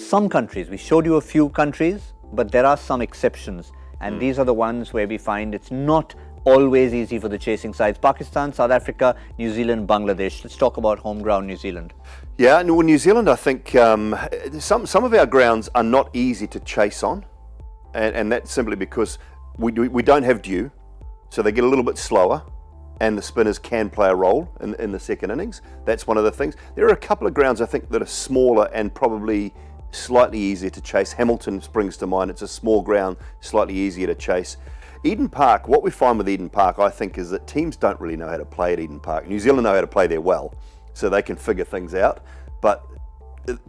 some countries. We showed you a few countries, but there are some exceptions. And these are the ones where we find it's not always easy for the chasing sides. Pakistan, South Africa, New Zealand, Bangladesh. Let's talk about home ground New Zealand. Yeah, well, New Zealand, I think some of our grounds are not easy to chase on. And that's simply because we don't have dew, so they get a little bit slower, and the spinners can play a role in the second innings. That's one of the things. There are a couple of grounds I think that are smaller and probably slightly easier to chase. Hamilton springs to mind. It's a small ground, slightly easier to chase. Eden Park, what we find with Eden Park, I think, is that teams don't really know how to play at Eden Park. New Zealand know how to play there well, so they can figure things out. But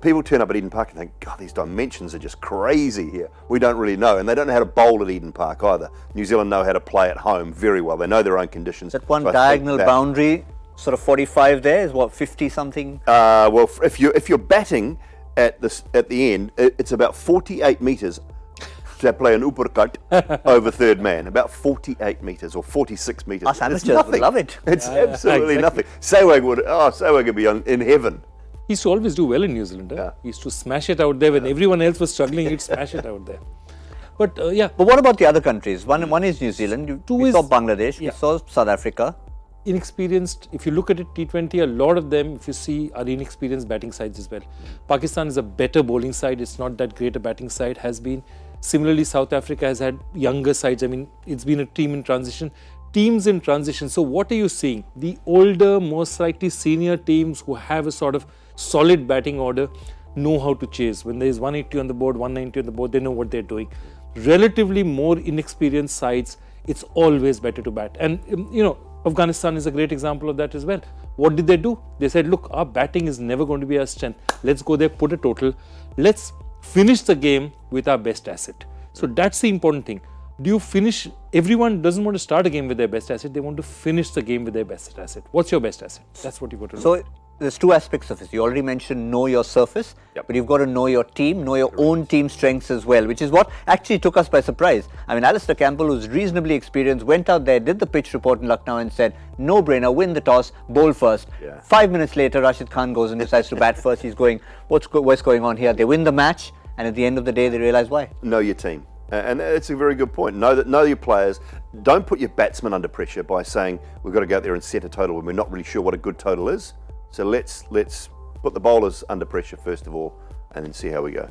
people turn up at Eden Park and think, God, these dimensions are just crazy here. We don't really know, and they don't know how to bowl at Eden Park either. New Zealand know how to play at home very well. They know their own conditions. That one diagonal boundary, sort of 45 there, is what, 50 something? Well, if you're batting at the end, it's about 48 metres to play an uppercut over third man, about 48 metres or 46 metres. Us amateurs would love it. It's absolutely nothing. Sehwag would be in heaven. He used to always do well in New Zealand. Yeah. He used to smash it out there when everyone else was struggling. He'd smash it out there. But yeah. But what about the other countries? One is New Zealand. We saw Bangladesh. Yeah. We saw South Africa. Inexperienced, if you look at it, T20, a lot of them, if you see, are inexperienced batting sides as well. Pakistan is a better bowling side. It's not that great a batting side, has been. Similarly, South Africa has had younger sides. I mean, it's been a team in transition. Teams in transition. So what are you seeing? The older, more slightly senior teams who have a sort of solid batting order know how to chase. When there is 180 on the board, 190 on the board, they know what they're doing. Relatively more inexperienced sides, it's always better to bat. And, you know, Afghanistan is a great example of that as well. What did they do? They said, look, our batting is never going to be our strength. Let's go there, put a total. Let's finish the game with our best asset. So that's the important thing. Do you finish? Everyone doesn't want to start a game with their best asset. They want to finish the game with their best asset. What's your best asset? That's what you've got to So there's two aspects of this. You already mentioned know your surface, but you've got to know your team, know your own team strengths as well, which is what actually took us by surprise. I mean, Alistair Campbell, who's reasonably experienced, went out there, did the pitch report in Lucknow and said, no brainer, win the toss, bowl first. 5 minutes later, Rashid Khan goes and decides to bat first. He's going, what's going on here? They win the match, and at the end of the day, they realize why. Know your team. And it's a very good point. Know your players. Don't put your batsmen under pressure by saying we've got to go out there and set a total when we're not really sure what a good total is. So let's put the bowlers under pressure first of all, and then see how we go.